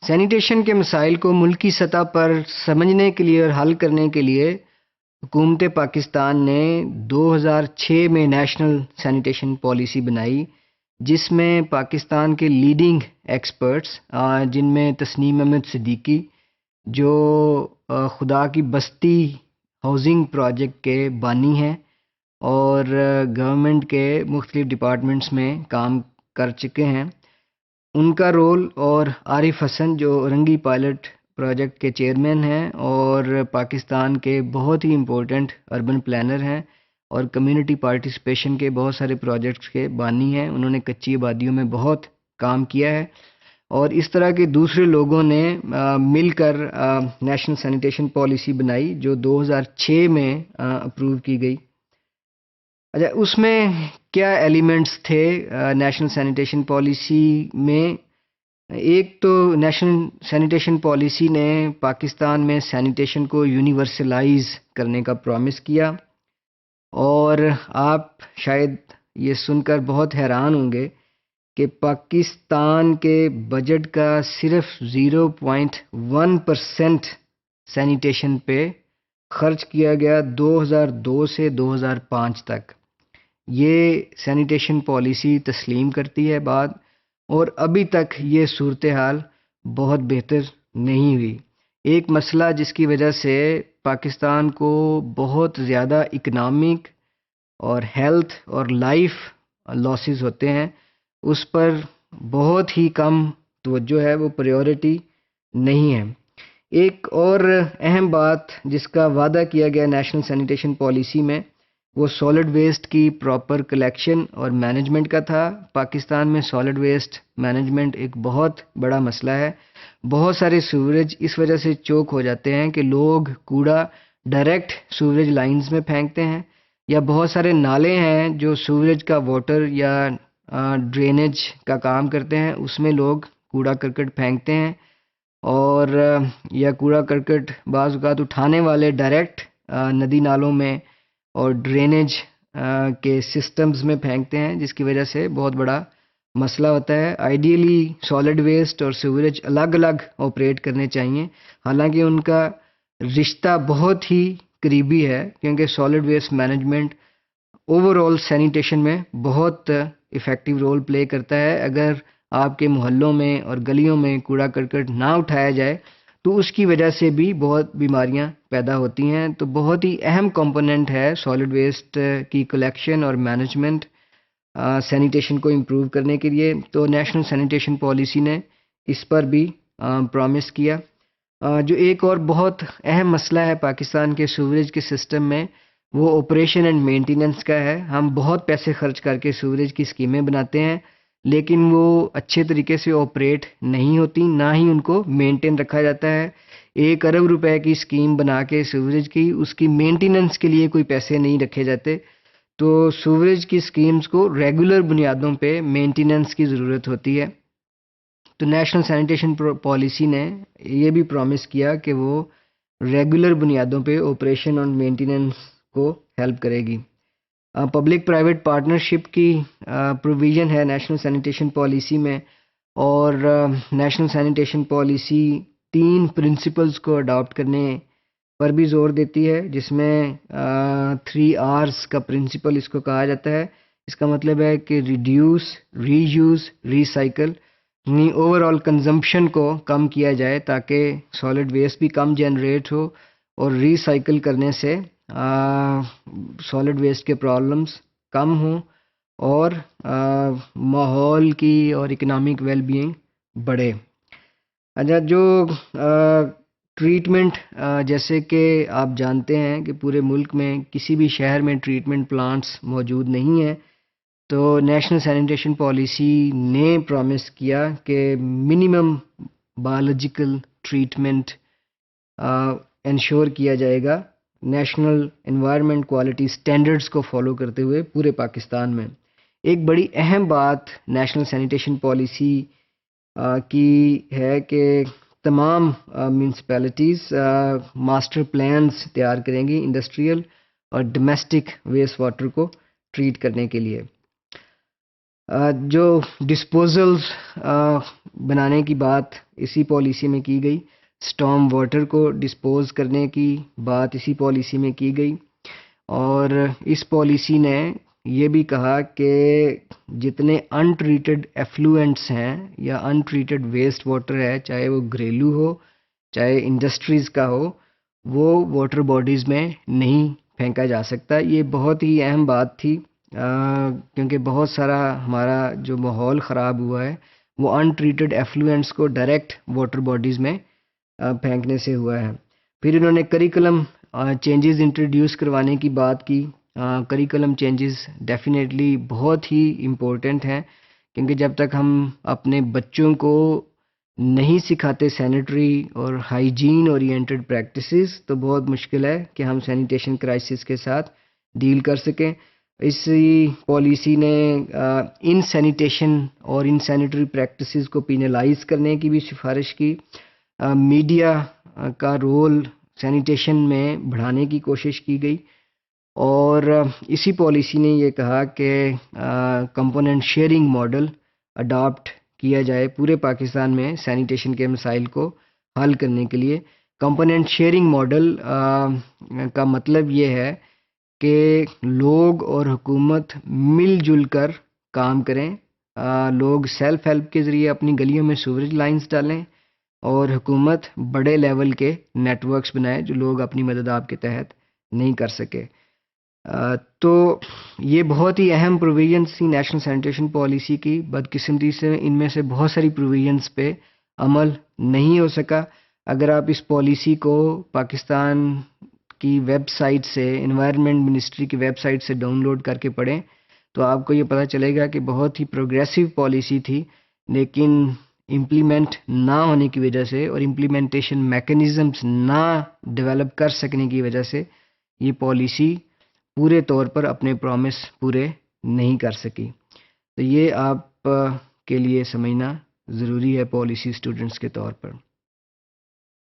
Sanitation کے مسائل کو ملکی سطح پر سمجھنے کے لیے اور حل کرنے کے لیے حکومت پاکستان نے 2006 میں نیشنل سینیٹیشن پالیسی بنائی، جس میں پاکستان کے لیڈنگ ایکسپرٹس جن میں تسنیم احمد صدیقی جو خدا کی بستی ہاؤسنگ پروجیکٹ کے بانی ہیں اور گورنمنٹ کے مختلف ڈپارٹمنٹس میں کام کر چکے ہیں، ان کا رول، اور عارف حسن جو اورنگی پائلٹ پروجیکٹ کے چیئرمین ہیں اور پاکستان کے بہت ہی امپورٹنٹ اربن پلانر ہیں اور کمیونٹی پارٹیسپیشن کے بہت سارے پروجیکٹس کے بانی ہیں۔ انہوں نے کچی آبادیوں میں بہت کام کیا ہے، اور اس طرح کے دوسرے لوگوں نے مل کر نیشنل سینیٹیشن پالیسی بنائی جو 2006 میں اپروو کی گئی۔ اچھا، اس میں کیا ایلیمنٹس تھے نیشنل سینیٹیشن پالیسی میں؟ ایک تو نیشنل سینیٹیشن پالیسی نے پاکستان میں سینیٹیشن کو یونیورسلائز کرنے کا پرومس کیا، اور آپ شاید یہ سن کر بہت حیران ہوں گے کہ پاکستان کے بجٹ کا صرف 0.1% سینیٹیشن پہ خرچ کیا گیا 2002 سے 2005 تک۔ یہ سینیٹیشن پالیسی تسلیم کرتی ہے بات، اور ابھی تک یہ صورتحال بہت بہتر نہیں ہوئی۔ ایک مسئلہ جس کی وجہ سے پاکستان کو بہت زیادہ اکنامک اور ہیلتھ اور لائف لاسز ہوتے ہیں، اس پر بہت ہی کم توجہ ہے، وہ پریورٹی نہیں ہے۔ ایک اور اہم بات جس کا وعدہ کیا گیا نیشنل سینیٹیشن پالیسی میں، وہ سالڈ ویسٹ کی پراپر کلیکشن اور مینجمنٹ کا تھا۔ پاکستان میں سالڈ ویسٹ مینجمنٹ ایک بہت بڑا مسئلہ ہے۔ بہت سارے سیوریج اس وجہ سے چوک ہو جاتے ہیں کہ لوگ کوڑا ڈائریکٹ سیوریج لائنز میں پھینکتے ہیں، یا بہت سارے نالے ہیں جو سیوریج کا واٹر یا ڈرینیج کا کام کرتے ہیں، اس میں لوگ کوڑا کرکٹ پھینکتے ہیں، اور یا کوڑا کرکٹ بعض اوقات اٹھانے والے ڈائریکٹ ندی نالوں میں اور ڈرینیج کے سسٹمز میں پھینکتے ہیں، جس کی وجہ سے بہت بڑا مسئلہ ہوتا ہے۔ آئیڈیلی سالڈ ویسٹ اور سیوریج الگ الگ آپریٹ کرنے چاہیے، حالانکہ ان کا رشتہ بہت ہی قریبی ہے، کیونکہ solid waste management overall sanitation میں بہت افیکٹو رول پلے کرتا ہے۔ اگر آپ کے محلوں میں اور گلیوں میں کوڑا کرکٹ نہ اٹھایا جائے تو اس کی وجہ سے بھی بہت بیماریاں پیدا ہوتی ہیں۔ تو بہت ہی اہم کمپوننٹ ہے سالڈ ویسٹ کی کلیکشن اور مینجمنٹ سینیٹیشن کو امپروو کرنے کے لیے۔ تو نیشنل سینیٹیشن پالیسی نے اس پر بھی پرومس کیا۔ جو ایک اور بہت اہم مسئلہ ہے پاکستان کے سیوریج کے سسٹم میں، وہ آپریشن اینڈ مینٹیننس کا ہے۔ ہم بہت پیسے خرچ کر کے سیوریج کی اسکیمیں بناتے ہیں، لیکن وہ اچھے طریقے سے آپریٹ نہیں ہوتی، نہ ہی ان کو مینٹین رکھا جاتا ہے۔ 1 ارب روپے کی اسکیم بنا کے سیوریج کی، اس کی مینٹیننس کے لیے کوئی پیسے نہیں رکھے جاتے۔ تو سیوریج کی اسکیمز کو ریگولر بنیادوں پہ مینٹیننس کی ضرورت ہوتی ہے۔ تو نیشنل سینیٹیشن پالیسی نے یہ بھی پرومس کیا کہ وہ ریگولر بنیادوں پہ آپریشن اور مینٹیننس کو ہیلپ کرے گی۔ پبلک پرائیویٹ پارٹنرشپ کی پروویژن ہے نیشنل سینیٹیشن پالیسی میں، اور نیشنل سینیٹیشن پالیسی 3 پرنسپلز کو اڈاپٹ کرنے پر بھی زور دیتی ہے، جس میں 3 R's کا پرنسپل اس کو کہا جاتا ہے۔ اس کا مطلب ہے کہ ریڈیوس، ری یوز، ری سائیکل، یعنی اوور آل کنزمپشن کو کم کیا جائے تاکہ سالڈ ویسٹ بھی کم جنریٹ ہو، اور ری سائیکل کرنے سے سالڈ ویسٹ کے پرابلمس کم ہوں، اور ماحول کی اور اکنامک ویل بینگ بڑھے۔ اچھا، جو ٹریٹمنٹ، جیسے کہ آپ جانتے ہیں کہ پورے ملک میں کسی بھی شہر میں ٹریٹمنٹ پلانٹس موجود نہیں ہیں، تو نیشنل سینیٹیشن پالیسی نے پرومس کیا کہ منیمم بایولوجیکل ٹریٹمنٹ انشور کیا جائے گا نیشنل انوائرمنٹ کوالٹی سٹینڈرڈز کو فالو کرتے ہوئے پورے پاکستان میں۔ ایک بڑی اہم بات نیشنل سینیٹیشن پالیسی کی ہے کہ تمام میونسپیلٹیز ماسٹر پلانز تیار کریں گی انڈسٹریل اور ڈومیسٹک ویسٹ واٹر کو ٹریٹ کرنے کے لیے۔ جو ڈسپوزلز بنانے کی بات اسی پالیسی میں کی گئی، اسٹارم واٹر کو ڈسپوز کرنے کی بات اسی پالیسی میں کی گئی، اور اس پالیسی نے یہ بھی کہا کہ جتنے ان ٹریٹڈ ایفلوئنٹس ہیں یا ان ٹریٹڈ ویسٹ واٹر ہے، چاہے وہ گھریلو ہو چاہے انڈسٹریز کا ہو، وہ واٹر باڈیز میں نہیں پھینکا جا سکتا۔ یہ بہت ہی اہم بات تھی، کیونکہ بہت سارا ہمارا جو ماحول خراب ہوا ہے وہ ان ٹریٹڈ ایفلوئنٹس کو ڈائریکٹ واٹر باڈیز میں پھینکنے سے ہوا ہے۔ پھر انہوں نے کریکولم چینجز انٹروڈیوس کروانے کی بات کی۔ کریکولم چینجز ڈیفینیٹلی بہت ہی امپورٹنٹ ہیں، کیونکہ جب تک ہم اپنے بچوں کو نہیں سکھاتے سینیٹری اور ہائیجین اورینٹڈ پریکٹسز، تو بہت مشکل ہے کہ ہم سینیٹیشن کرائسس کے ساتھ ڈیل کر سکیں۔ اسی پالیسی نے ان سینیٹیشن اور ان سینیٹری پریکٹسز کو پینلائز کرنے کی بھی سفارش کی۔ میڈیا کا رول سینیٹیشن میں بڑھانے کی کوشش کی گئی، اور اسی پالیسی نے یہ کہا کہ کمپوننٹ شیئرنگ ماڈل اڈاپٹ کیا جائے پورے پاکستان میں سینیٹیشن کے مسائل کو حل کرنے کے لیے۔ کمپوننٹ شیئرنگ ماڈل کا مطلب یہ ہے کہ لوگ اور حکومت مل جل کر کام کریں، لوگ سیلف ہیلپ کے ذریعے اپنی گلیوں میں سیوریج لائنز ڈالیں، اور حکومت بڑے لیول کے نیٹ ورکس بنائے جو لوگ اپنی مدد آپ کے تحت نہیں کر سکے۔ تو یہ بہت ہی اہم پروویژنس تھی نیشنل سینیٹیشن پالیسی کی۔ بدقسمتی سے ان میں سے بہت ساری پروویژنس پہ عمل نہیں ہو سکا۔ اگر آپ اس پالیسی کو پاکستان کی ویب سائٹ سے، انوائرمنٹ منسٹری کی ویب سائٹ سے ڈاؤن لوڈ کر کے پڑھیں تو آپ کو یہ پتہ چلے گا کہ بہت ہی پروگریسو پالیسی تھی، لیکن امپلیمنٹ نہ ہونے کی وجہ سے اور امپلیمنٹیشن میکنزمز نہ ڈیولپ کر سکنے کی وجہ سے یہ پالیسی پورے طور پر اپنے پرومس پورے نہیں کر سکی۔ تو یہ آپ کے لیے سمجھنا ضروری ہے پالیسی اسٹوڈنٹس کے طور پر۔